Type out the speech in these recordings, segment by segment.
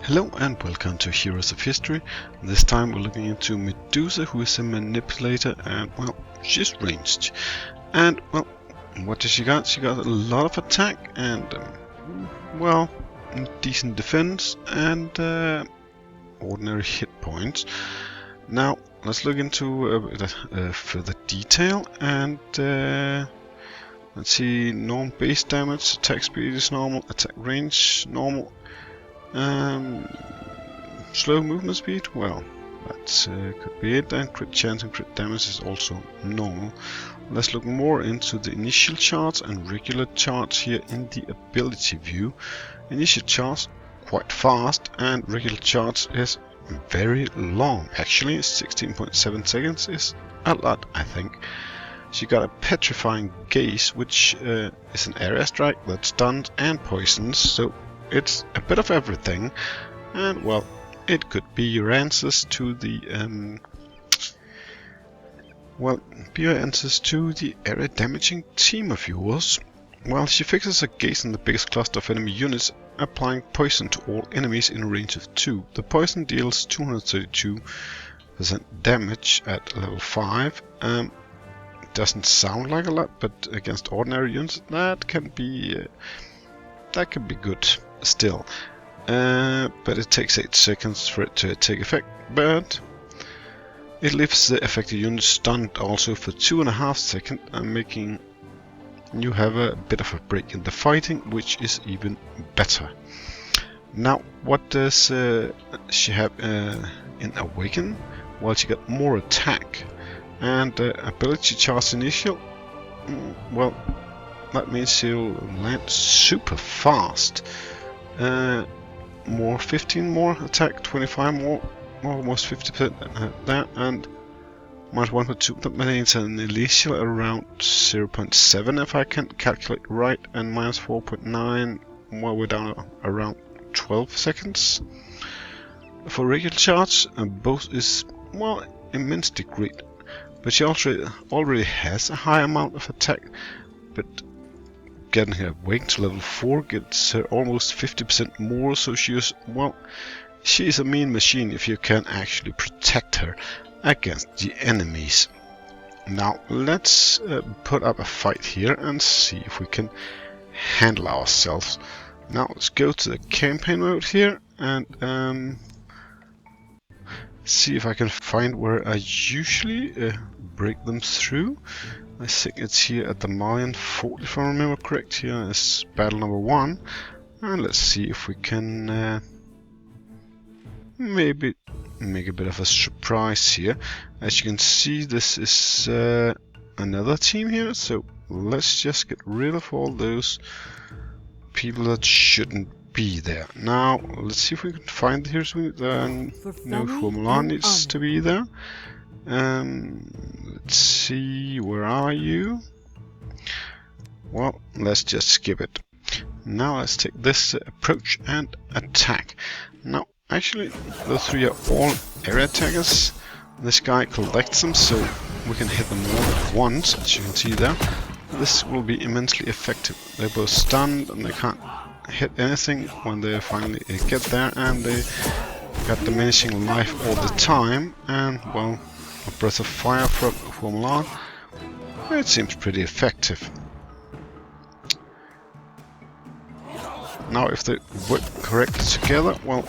Hello and welcome to Heroes of History. This time we're looking into Medusa, who is a manipulator, and well, she's ranged. And well, what does she got? She got a lot of attack and well, decent defense and ordinary hit points. Now let's look into further detail and let's see. Normal base damage, attack speed is normal, attack range normal. Slow movement speed, well, that could be it, and crit chance and crit damage is also normal. Let's look more into the initial charts and regular charts here in the ability view. Initial charts quite fast, and regular charts is very long. Actually, 16.7 seconds is a lot, I think. She got a petrifying gaze, which is an area strike that stuns and poisons, so it's a bit of everything, and well, it could be your answers to the area damaging team of yours. Well, she fixes a gaze in the biggest cluster of enemy units, applying poison to all enemies in a range of 2. The poison deals 232% damage at level 5. Doesn't sound like a lot, but against ordinary units that can be good still. But it takes 8 seconds for it to take effect, but it leaves the affected unit stunned also for 2.5 seconds, making you have a bit of a break in the fighting, which is even better. Now, what does she have in Awaken? Well, she got more attack and ability charge initial. Well, that means she'll land super fast. 15 more attack, 25 more, almost 50% there, and minus 1.2. That means an initial around 0.7 if I can calculate right, and minus 4.9. Well, we're down around 12 seconds. For regular charge, both is well immensely great, but she also already has a high amount of attack, but getting her Awakened to level 4 gets her almost 50% more, so she's a mean machine if you can actually protect her against the enemies. Now let's put up a fight here and see if we can handle ourselves. Now let's go to the campaign mode here and see if I can find where I usually break them through. I think it's here at the Malian Fort, if I remember correct. Here is battle number 1, and let's see if we can maybe make a bit of a surprise here. As you can see, this is another team here, so let's just get rid of all those people that shouldn't be there. Now let's see if we can find the heroes. No, Mulan needs to be there. Let's see, where are you? Well, let's just skip it. Now let's take this approach and attack. Now, actually, the 3 are all area attackers. This guy collects them, so we can hit them all at once, as you can see there. This will be immensely effective. They're both stunned and they can't hit anything when they finally get there, and they got diminishing life all the time, and well, a breath of fire from Mulan. It seems pretty effective. Now, if they work correctly together, well,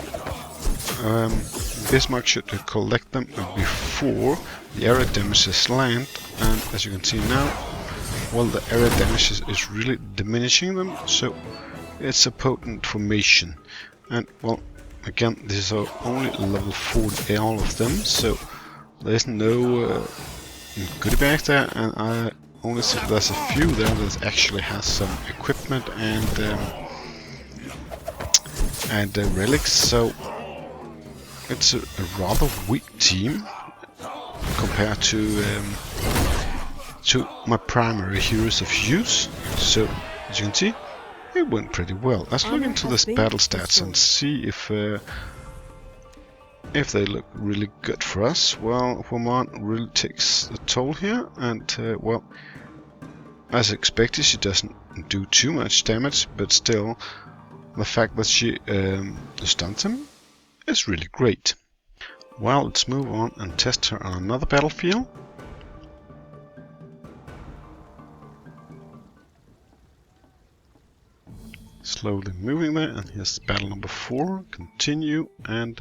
Bismarck should collect them before the area damages land, and as you can see now, well, the area damage is really diminishing them, so it's a potent formation. And well, again, these are only level 40, all of them, so there's no goodie bag there, and I only see there's a few there that actually has some equipment and relics, so it's a rather weak team compared to my primary heroes of use. So as you can see, it went pretty well. Let's look into this battle stats and see if they look really good for us. Well, Woman really takes the toll here, and well, as expected, she doesn't do too much damage, but still, the fact that she stuns him is really great. Well, let's move on and test her on another battlefield. Slowly moving there, and here's battle number 4. Continue, and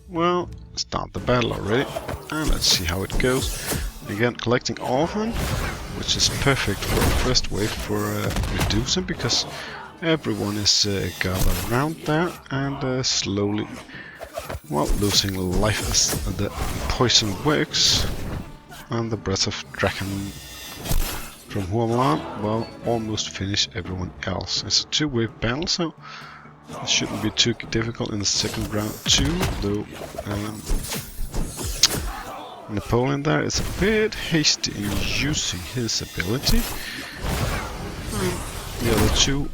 well, start the battle already, and let's see how it goes. Again, collecting all of them, which is perfect for a first wave for Medusa, because everyone is gathered around there, and slowly, well, losing life as the poison works, and the Breath of Dragon from Huamlan, well, almost finish everyone else. It's a 2-wave battle, so it shouldn't be too difficult in the second round too, though Napoleon there is a bit hasty in using his ability. The other two,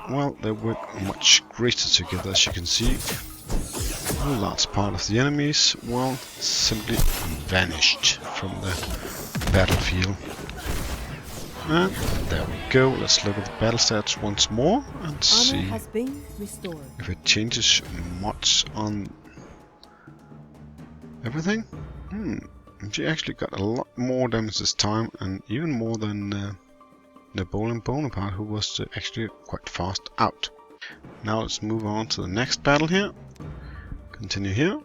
well, they work much greater together, as you can see. A large part of the enemies, well, simply vanished from the battlefield. And there we go. Let's look at the battle stats once more and see if it changes much on everything. She actually got a lot more damage this time, and even more than Napoleon Bonaparte, who was actually quite fast out. Now let's move on to the next battle here. Continue here.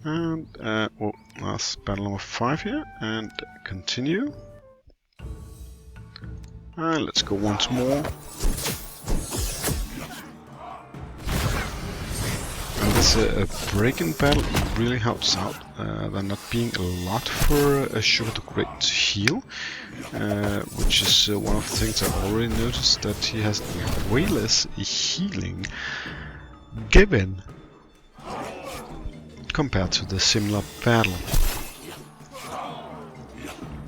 And well, that's battle number 5 here, and continue. And let's go once more. And this break-in battle really helps out. There not being a lot for Sugar the Great to heal, which is one of the things I already noticed, that he has way less healing given compared to the similar battle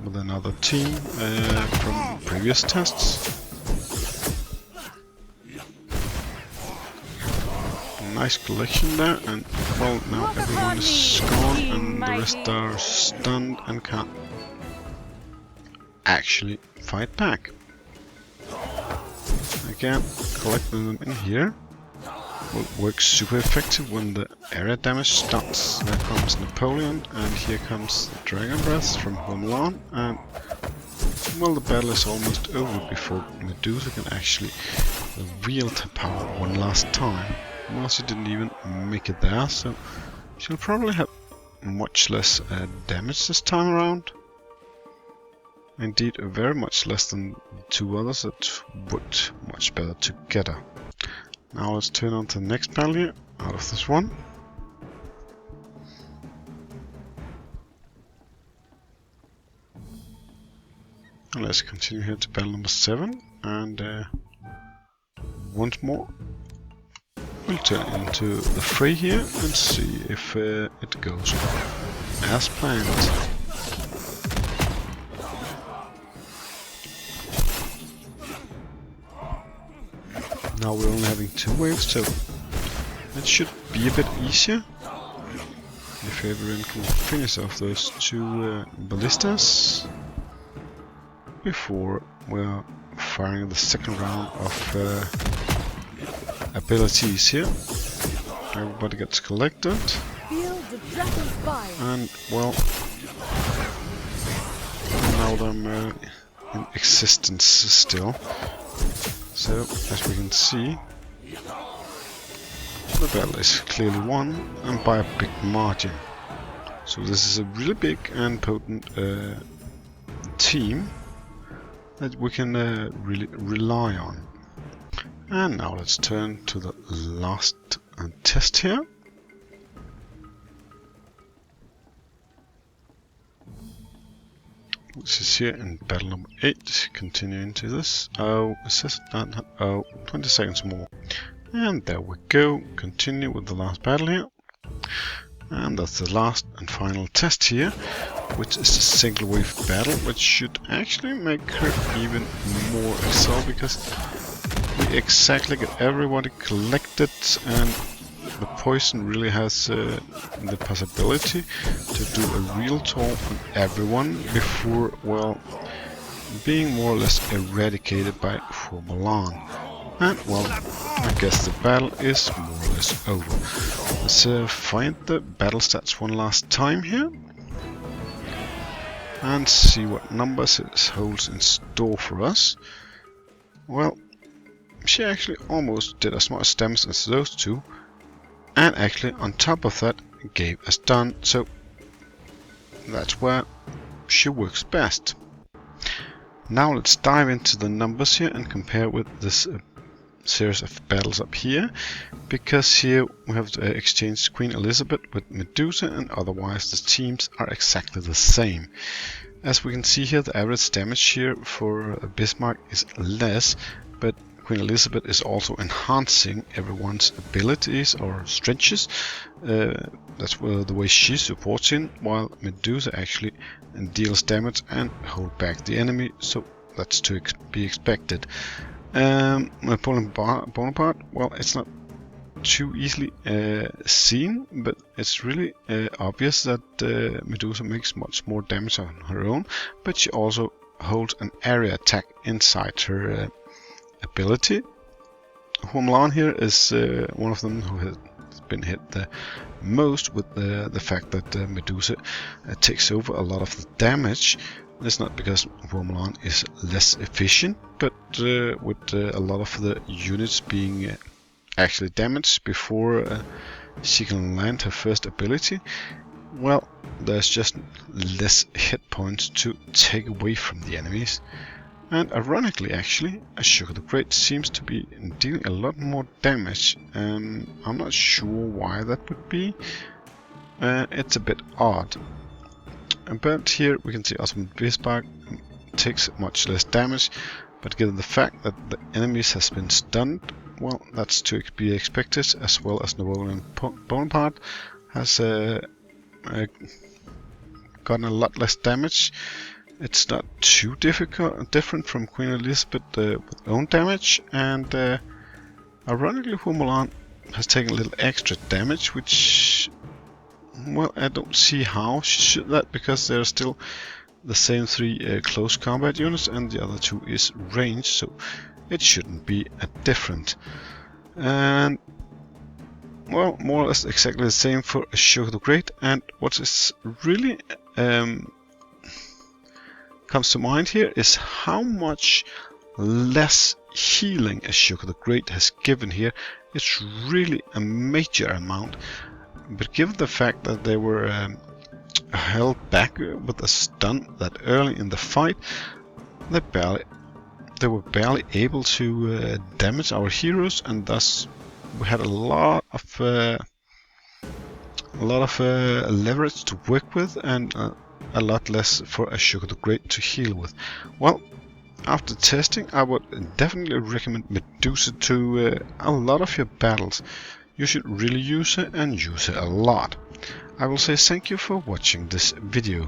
with another team from previous tests. Nice collection there, and well, now everyone is gone and the rest are stunned and can't actually fight back. Again, collecting them in here will work super effective when the area damage starts. There comes Napoleon, and here comes the Dragon Breath from Huamlan, and well, the battle is almost over before Medusa can actually wield her power one last time. Well, she didn't even make it there, so she'll probably have much less damage this time around. Indeed, very much less than the 2 others that worked much better together. Now let's turn on to the next battle here, out of this one. And let's continue here to battle number 7, and once more we'll turn into the fray here and see if it goes as planned. Now we're only having 2 waves, so it should be a bit easier if everyone can finish off those 2 ballistas before we're firing the second round of abilities here. Everybody gets collected, and well, now they're in existence still. So, as we can see, the battle is clearly won, and by a big margin. So this is a really big and potent team that we can really rely on. And now let's turn to the last test here. Which is here in battle number 8, continuing to this. Oh, it says 20 seconds more. And there we go, continue with the last battle here. And that's the last and final test here, which is a single wave battle, which should actually make her even more excel, because we exactly get everybody collected, and the poison really has the possibility to do a real toll on everyone before, well, being more or less eradicated by Mulan. And well, I guess the battle is more or less over. Let's find the battle stats one last time here. And see what numbers it holds in store for us. Well, she actually almost did as much damage as those two. And actually on top of that gave a stun, so that's where she works best. Now let's dive into the numbers here and compare with this series of battles up here, because here we have exchanged Queen Elizabeth with Medusa, and otherwise the teams are exactly the same. As we can see here, the average damage here for Bismarck is less, but Queen Elizabeth is also enhancing everyone's abilities or stretches. That's the way she supports him, while Medusa actually deals damage and hold back the enemy, so that's to be expected. Napoleon Bonaparte, well, it's not too easily seen, but it's really obvious that Medusa makes much more damage on her own, but she also holds an area attack inside her ability. Mulan here is one of them who has been hit the most with the fact that Medusa takes over a lot of the damage. It's not because Mulan is less efficient, but with a lot of the units being actually damaged before she can land her first ability, well, there's just less hit points to take away from the enemies. And ironically, actually, Ashoka the Great seems to be dealing a lot more damage. I'm not sure why that would be. It's a bit odd. But here we can see Osman Bismarck takes much less damage, but given the fact that the enemies has been stunned, well, that's to be expected, as well as Napoleon Bonaparte has gotten a lot less damage. It's not too different from Queen Elizabeth with own damage, and ironically Mulan has taken a little extra damage, which, well, I don't see how she should that, because there are still the same 3 close combat units and the other 2 is range, so it shouldn't be different. And well, more or less exactly the same for Ashoka the Great. And what is really comes to mind here is how much less healing Ashoka the Great has given here. It's really a major amount. But given the fact that they were held back with a stun that early in the fight, they were barely able to damage our heroes, and thus we had a lot of leverage to work with, and a lot less for Ashoka the Great to heal with. Well, after testing, I would definitely recommend Medusa to a lot of your battles. You should really use her, and use her a lot. I will say thank you for watching this video.